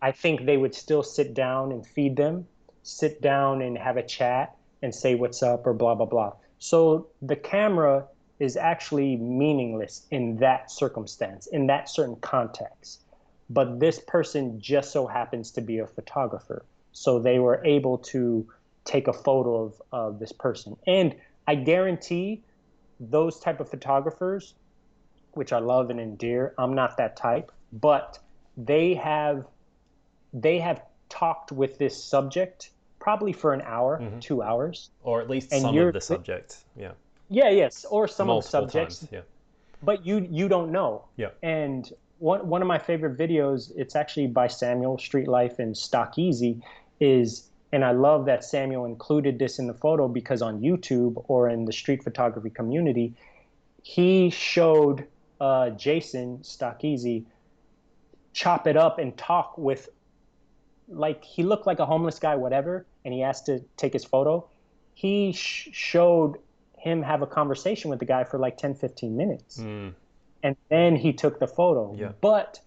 I think they would still sit down and feed them, sit down and have a chat and say what's up or blah, blah, blah. So the camera is actually meaningless in that circumstance, in that certain context. But this person just so happens to be a photographer. So they were able to take a photo of this person. And I guarantee those type of photographers, which I love and endear, I'm not that type, but they have they have talked with this subject probably for an hour, Mm-hmm. 2 hours, Or at least and some of you're the subject. Yeah. yeah, yes, or some of the Multiple subjects, times. Yeah. but you don't know. Yeah. And one of my favorite videos, it's actually by Samuel Street Life and Stock Easy, is and I love that Samuel included this in the photo because on YouTube or in the street photography community, he showed Jason Stock Easy chop it up and talk with like he looked like a homeless guy, whatever, and he asked to take his photo. He showed him have a conversation with the guy for like 10, 15 minutes. Mm. And then he took the photo. Yeah. But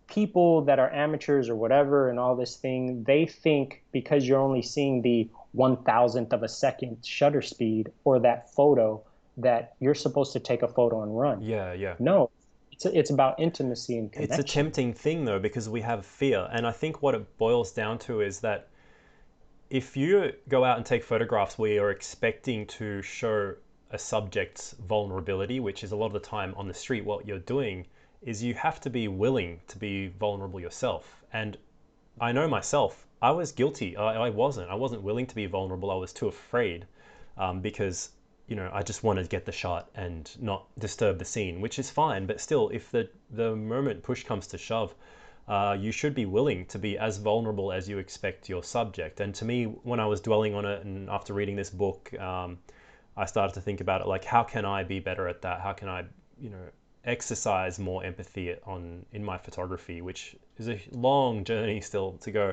people that are amateurs or whatever and all this thing, they think because you're only seeing the 1,000th of a second shutter speed or that photo that you're supposed to take a photo and run. Yeah. Yeah. No, it's about intimacy and It's a connection. tempting thing though because we have fear, and I think what it boils down to is that if you go out and take photographs where you're expecting to show a subject's vulnerability, which is a lot of the time on the street, what you're doing is you have to be willing to be vulnerable yourself. And I know myself, I was guilty. I wasn't willing to be vulnerable. I was too afraid because, I just wanted to get the shot and not disturb the scene, which is fine. But still, if the moment push comes to shove, you should be willing to be as vulnerable as you expect your subject. And to me, when I was dwelling on it and after reading this book, I started to think about it like, how can I be better at that? How can I, exercise more empathy in my photography, which is a long journey still to go.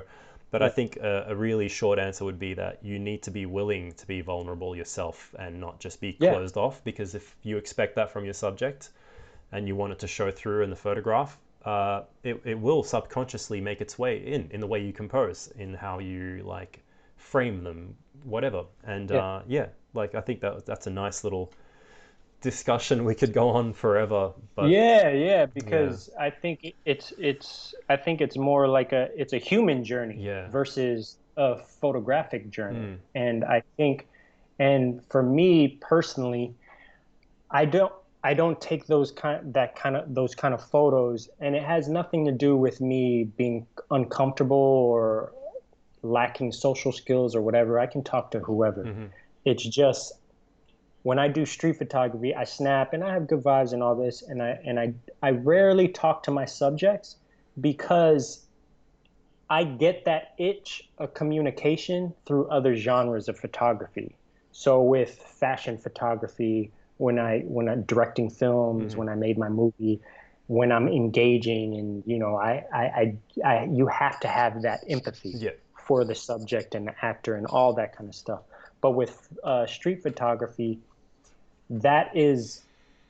But I Yeah. think a really short answer would be that you need to be willing to be vulnerable yourself and not just be Yeah. closed off, because if you expect that from your subject and you want it to show through in the photograph, it will subconsciously make its way in the way you compose, in how you like frame them, whatever. And Yeah. yeah, like I think that's a nice little discussion. We could go on forever, but Yeah, yeah, because I think it's more like it's a human journey yeah, versus a photographic journey. mm, And I think and for me personally, I don't I don't take those kind of photos and it has nothing to do with me being uncomfortable or lacking social skills or whatever. I can talk to whoever. hmm, It's just when I do street photography, I snap and I have good vibes and all this, and I rarely talk to my subjects because I get that itch of communication through other genres of photography. So with fashion photography, when I'm directing films, hmm, when I made my movie, when I'm engaging, and you have to have that empathy yeah, for the subject and the actor and all that kind of stuff. But with street photography, that is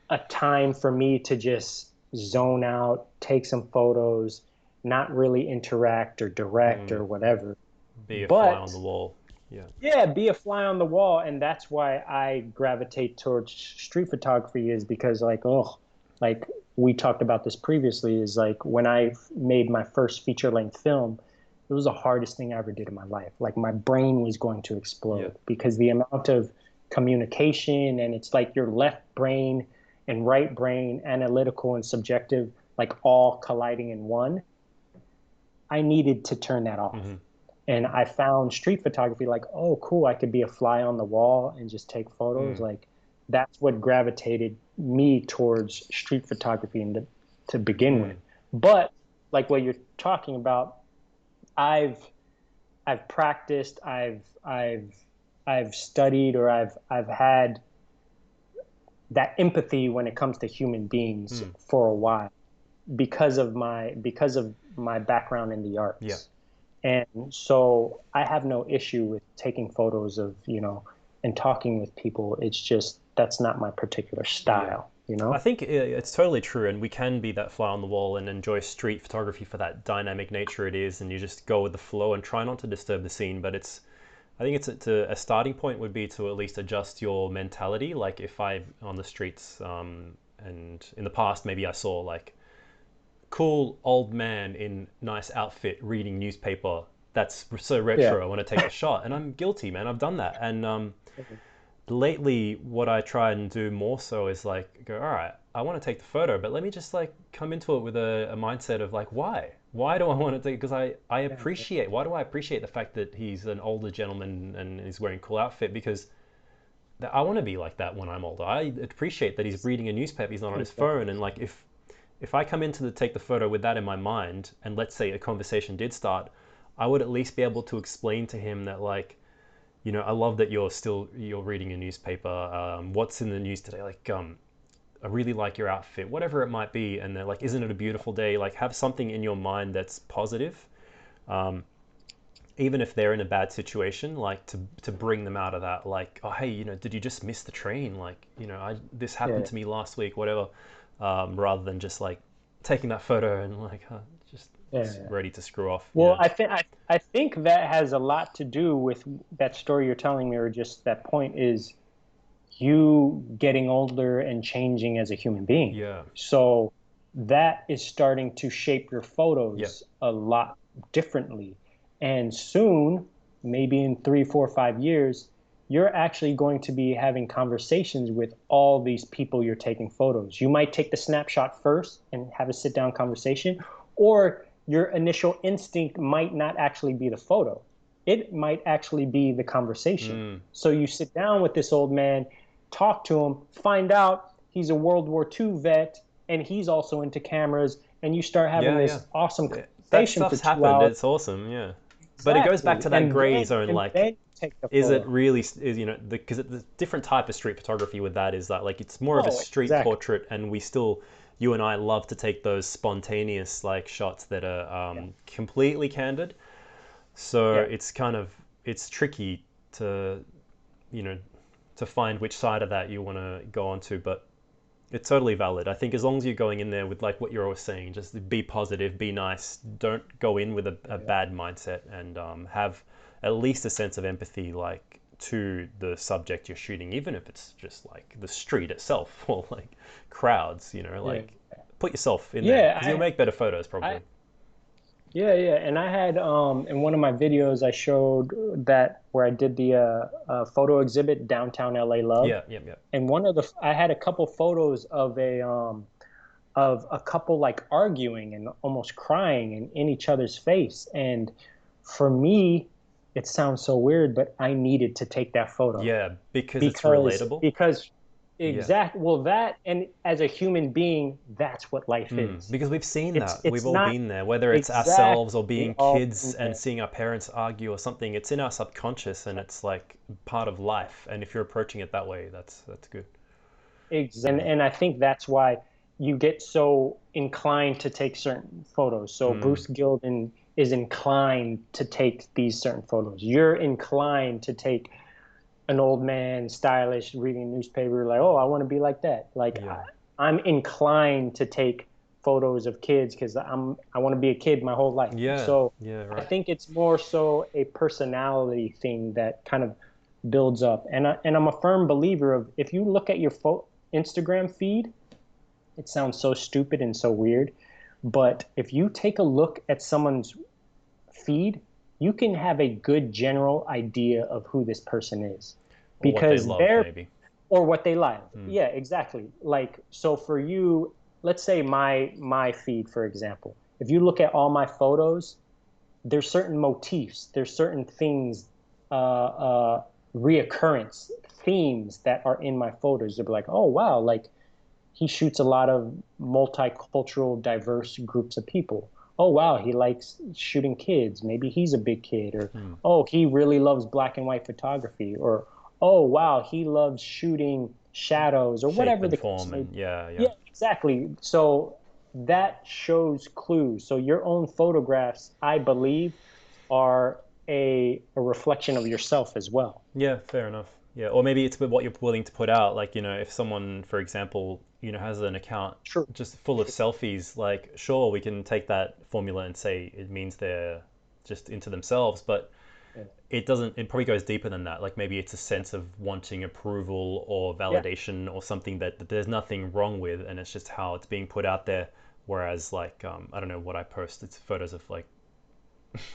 a time for me to just zone out, take some photos, not really interact or direct mm, or whatever. Be a fly on the But wall. Yeah. yeah, be a fly on the wall, and that's why I gravitate towards street photography is because like we talked about this previously, is like when I made my first feature length film, it was the hardest thing I ever did in my life. Like my brain was going to Yeah. explode because the amount of communication, and it's like your left brain and right brain, analytical and subjective, like all colliding in one. I needed to turn that off. Hmm. And I found street photography like, oh, cool, I could be a fly on the wall and just take photos. Mm. Like that's what gravitated me towards street photography to begin with. Mm. But like what you're talking about, I've I've practiced, I've studied, or I've had that empathy when it comes to human beings Mm. for a while because of my background in the Yeah. arts. And so I have no issue with taking photos of, and talking with people. It's just that's not my particular Yeah. style, I think it's totally true, and we can be that fly on the wall and enjoy street photography for that dynamic nature it is, and you just go with the flow and try not to disturb the scene. But I think a starting point would be to at least adjust your mentality. Like if I on the streets, and in the past maybe I saw like cool old man in nice outfit reading newspaper. That's so Yeah. retro. I want to take a shot, and I'm guilty, man. I've done that, and lately what I try and do more so is like go, all right, I want to take the photo, but let me just like come into it with a mindset of like, why do I want to take, because I Yeah. appreciate, why do I appreciate the fact that he's an older gentleman and he's wearing a cool outfit, because I want to be like that when I'm older. I appreciate that he's reading a newspaper, he's not on his phone, Exactly. and like if I come into the take the photo with that in my mind, and let's say a conversation did start, I would at least be able to explain to him that like, I love that you're reading a newspaper. What's in the news today? Like, I really like your outfit, whatever it might be. And they're like, isn't it a beautiful day? Like, have something in your mind that's positive, um, even if they're in a bad situation. Like to bring them out of that. Like, oh hey, did you just miss the train? Like, this happened Yeah. to me last week, whatever. Rather than just like taking that photo and like just Yeah. ready to screw off. Well, I think that has a lot to do with that story you're telling me, or just that point is you getting older and changing as a human being. Yeah. So that is starting to shape your Yeah. photos a lot differently. And soon, maybe in 3, 4, 5 years, you're actually going to be having conversations with all these people you're taking photos. You might take the snapshot first and have a sit down conversation, or your initial instinct might not actually be the photo. It might actually be the conversation. Mm. So you sit down with this old man, talk to him, find out he's a World War II vet and he's also into cameras, and you start having Yeah, yeah. this awesome That conversation for stuff's two happened. hours. It's awesome, yeah. But it goes back Exactly. to that And gray then zone. and Like, then you take the is it photo. really? Because the different type of street photography with that is that like it's more of a Oh, street exactly. portrait, and you and I love to take those spontaneous like shots that are Yeah. completely candid. So Yeah. it's tricky to you know to find which side of that you want to go onto, but it's totally valid. I think as long as you're going in there with like what you're always saying, just be positive, be nice. Don't go in with a Yeah. bad mindset, and have at least a sense of empathy, like to the subject you're shooting, even if it's just like the street itself or like crowds. Yeah. Like put yourself in there because you'll Yeah. make better photos I probably. Yeah, yeah, and I had in one of my videos I showed that where I did the photo exhibit downtown LA Love, Yeah, yeah, yeah, and I had a couple photos of a couple like arguing and almost crying and in each other's face, and for me, it sounds so weird, but I needed to take that photo yeah, because it's because relatable. because Yeah. that, and as a human being, that's what life is. Because we've seen that. We've It's all not been there, whether it's exact. ourselves or We being all kids been and there. seeing our parents argue or something. It's in our subconscious and it's like part of life. And if you're approaching it that way, that's good. And Yeah. I think that's why you get so inclined to take certain photos. So Mm. Bruce Gilden is inclined to take these certain photos. You're inclined to take an old man, stylish, reading a newspaper, like, oh, I want to be like that. Like Yeah. I'm inclined to take photos of kids because I want to be a kid my whole life. Yeah, So yeah, I right. think it's more so a personality thing that kind of builds up. And I'm a firm believer of if you look at your Instagram feed, it sounds so stupid and so weird, but if you take a look at someone's feed, you can have a good general idea of who this person is Or what they because love, they're maybe. or what they like. Mm. Yeah, exactly. Like so for you, let's say my feed for example. If you look at all my photos, there's certain motifs, there's certain things, reoccurrence, themes that are in my photos. They'll be like, oh wow, like he shoots a lot of multicultural, diverse groups of people. Oh wow, he likes shooting kids. Maybe he's a big kid. Or Mm. oh, he really loves black and white photography. Or oh wow, he loves shooting shadows or Shape whatever and the case form, may be. and yeah, yeah. Yeah, exactly. So that shows clues. So your own photographs, I believe, are a reflection of yourself as well. Yeah, fair enough. Yeah, or maybe it's what you're willing to put out. Like, if someone, for example, has an account True. just full of True. selfies, like, sure, we can take that formula and say it means they're just into themselves, but Yeah. it doesn't, it probably goes deeper than that. Like, maybe it's a Yeah. sense of wanting approval or Yeah. validation or something that there's nothing wrong with, and it's just how it's being put out there. Whereas, like, I don't know what I post, it's photos of like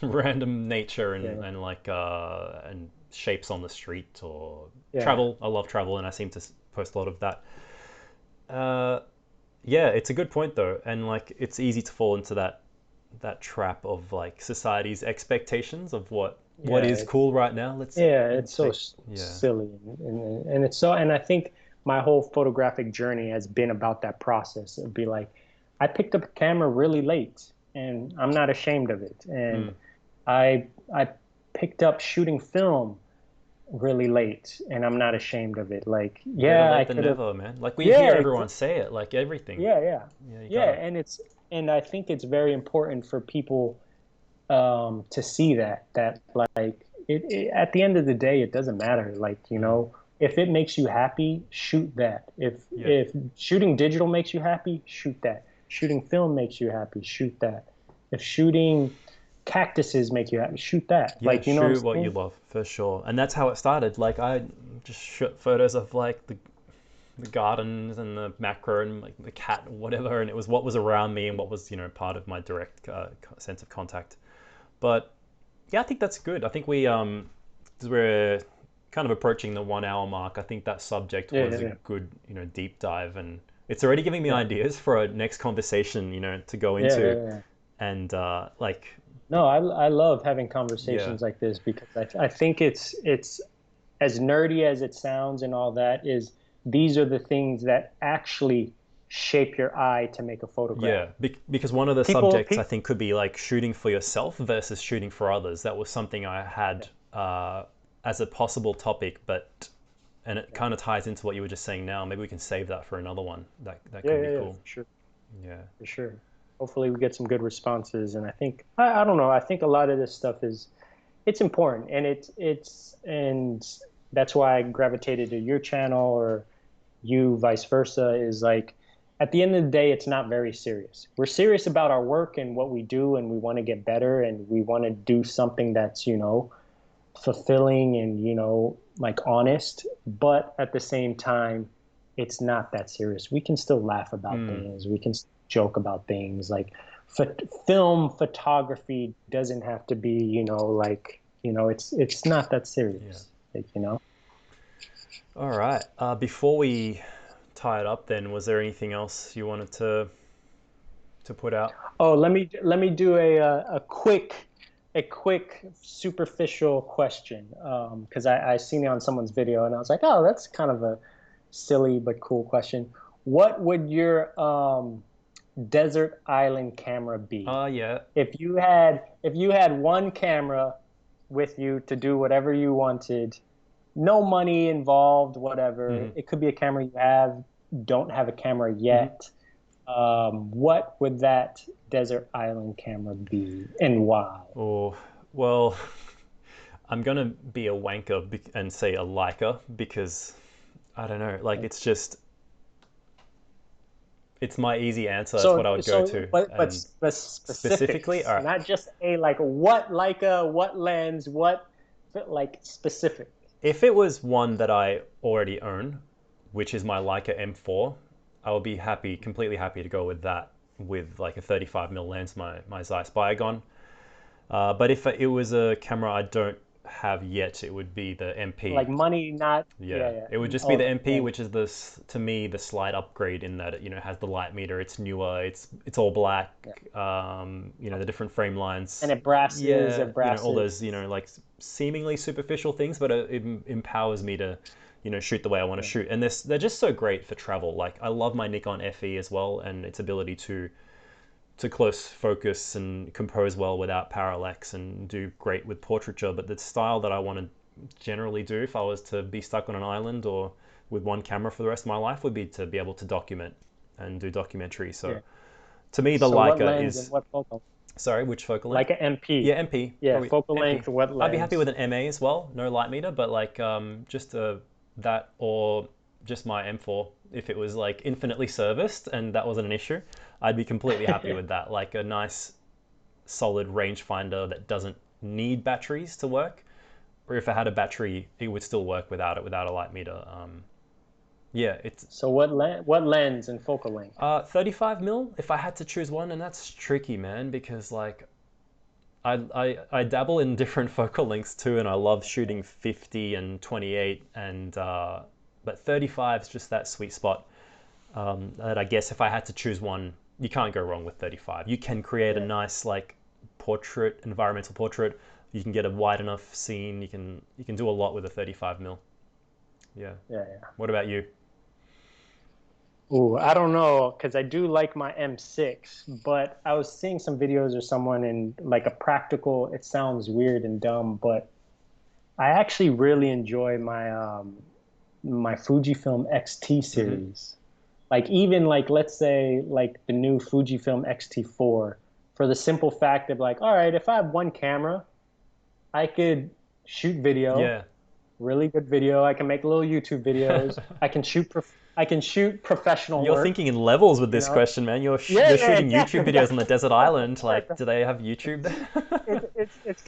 random nature Yeah. and like and shapes on the street or Yeah. travel. I love travel, and I seem to post a lot of that. Uh, yeah, it's a good point though, and like it's easy to fall into that trap of like society's expectations of what Yeah. is cool right now. Let's Yeah, it's so take yeah silly, and it's so, and I think my whole photographic journey has been about that process. It'd be like, I picked up a camera really late, and I'm not ashamed of it. And mm, I picked up shooting film really late, and I'm not ashamed of it. Like, better yeah, I late than could have. never, man. Like we Yeah, hear everyone exactly. say it, like everything. Yeah, yeah, Yeah, you yeah, gotta. and I think it's very important for people to see that like at the end of the day, it doesn't matter. Like, Mm, if it makes you happy, shoot that. yeah, If shooting digital makes you happy, shoot that. Shooting film makes you happy, shoot that. If shooting cactuses make you happy, shoot that. yeah, Like, you know what shoot I'm what you saying? love for sure, and that's how it started. Like I just shot photos of like the gardens and the macro and like the cat or whatever, and it was what was around me and what was part of my direct sense of contact. But yeah, I think that's good. I think we're kind of approaching the 1 hour mark. I think that subject Yeah, was yeah, a yeah. good deep dive, and it's already giving me Yeah, ideas for a next conversation to go yeah, into. yeah, yeah. And like No, I love having yeah, conversations like this because I think it's as nerdy as it sounds and all that is these are the things that actually shape your eye to make a photograph. yeah, because one of the People, subjects I think could be like shooting for yourself versus shooting for others. That was something I yeah, had as a possible topic, but and it yeah, kind of ties into what you were just saying now. Maybe we can save that for another one. That yeah, could be yeah, yeah, cool. for sure, Yeah. for sure. Hopefully we get some good responses, and I think I don't know. I think a lot of this stuff is it's important, and and that's why I gravitated to your channel or you vice versa is like at the end of the day it's not very serious. We're serious about our work and what we do and we want to get better and we want to do something that's fulfilling and like honest, but at the same time it's not that serious. We can still laugh about Mm, things, we can joke about things like film photography doesn't have to be like it's not that yeah. serious, like All right. Before we tie it up, then, was there anything else you wanted to put out? Oh, let me do a quick superficial question because I seen it on someone's video and I was like, oh, that's kind of a silly but cool question. What would your desert island camera be? Yeah. If you had one camera with you to do whatever you wanted, no money involved, whatever. Hmm. It could be a camera you have, don't have a camera Hmm. yet. What would that desert island camera be and why? Oh, well, I'm gonna be a wanker and say a Leica because I don't know. Like, it's just It's my easy answer. That's what I would go to. And but specifically, all specifics, right, not just a like what Leica, what lens, what like specific. if it was one that I already own, which is my Leica M4, I would be happy, completely happy to go with that with like a 35mm lens, my Zeiss Biogon. But if it was a camera I don't have yet, it would be the MP. Like money, not yeah, Yeah, it would yeah. just be Oh, the MP, yeah, which is to me the slight upgrade in that it has the light meter. It's newer. It's all black. yeah. The different frame And lines. it brasses, Yeah, it all brasses. those like seemingly superficial things, but it empowers me to shoot the way I want to Yeah, shoot. And they're just so great for travel. Like I love my Nikon FE as well, and its ability to close focus and compose well without parallax and do great with portraiture. But the style that I want to generally do if I was to be stuck on an island or with one camera for the rest of my life would be to be able to document and do documentary. So yeah. to me, the So what Leica lens and is, what focal? sorry, which focal length? Like an MP. Yeah, MP, Yeah, probably focal MP. length, what I'd be happy with lens? an MA as well, no light meter, but like just that or just my M4. If it was like infinitely serviced and that wasn't an issue, I'd be completely happy with that. Like a nice solid rangefinder that doesn't need batteries to work, or if it had a battery, it would still work without a light meter. Yeah, it's So what lens and focal length? 35 mil if I had to choose one, and that's tricky, man, because like I dabble in different focal lengths too, and I love shooting 50 and 28, and but 35 is just that sweet spot. That I guess if I had to choose one, you can't go wrong with 35. You can create a Yeah, nice like portrait, environmental portrait. You can get a wide enough scene. You can do a lot with a 35 mil. Yeah. yeah, yeah. What about you? Ooh, I don't know, because I do like my M6, but I was seeing some videos of someone in like a practical, it sounds weird and dumb, but I actually really enjoy my Fujifilm X-T Mm-hmm. series. Like even like let's say like the new Fujifilm X-T4 for the simple fact of like, all right, if I have one camera, I could shoot video, Yeah. really good video. I can make little YouTube videos. I can shoot professional You're work, thinking in levels with you this know. question, man. You're Yeah, shooting yeah, YouTube videos on the exactly. desert Of island. course. Like, do they have YouTube there? It's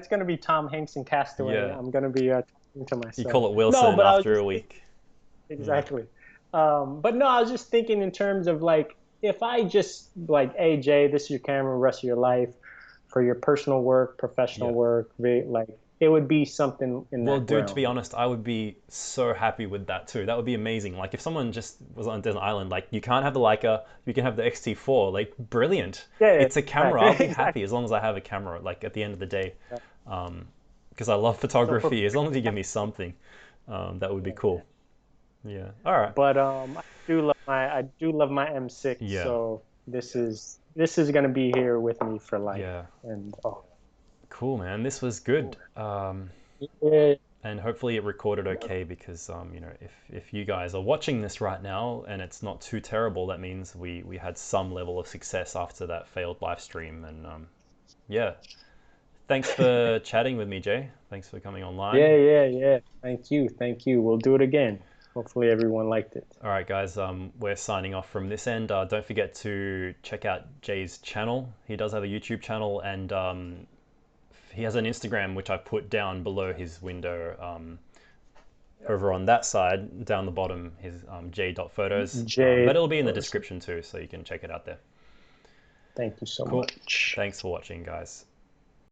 gonna be Tom Hanks and Castaway. Yeah. I'm gonna be talking to You myself. call it No, Wilson but I was after a just week. Yeah. exactly. But no, I was just thinking in terms of like if I just like, hey Jay, this is your camera, rest of your life for your personal work, professional Yeah. work, like it would be something in Well, that dude, to be realm. honest, I would be so happy with that too. That would be amazing. Like, if someone just was on a desert island, like, you can't have the Leica, you can have the XT4. Like, brilliant. Yeah, yeah, It's a camera. exactly, I'll be happy exactly. as long as I have a camera, like, at the end of the day. Yeah. Because I love So for photography. As long as you give me something, that would be yeah, cool. Yeah. All right. but I do love my M6, Yeah. so this is gonna be here with me for life. Yeah. And oh, Cool, man. This was good. yeah, And hopefully it recorded okay because if you guys are watching this right now and it's not too terrible, that means we had some level of success after that failed live stream. And yeah, thanks for chatting with me, Jay. Thanks for coming online. yeah. Thank you. We'll do it again. Hopefully everyone liked it. All right, guys, we're signing off from this end. Don't forget to check out Jay's channel. He does have a YouTube channel, and he has an Instagram, which I put down below his window. Over on that side, down the bottom, his j.photos. But Jay, it'll be in the description too, so you can check it out there. thank you so Cool. much. Thanks for watching, guys.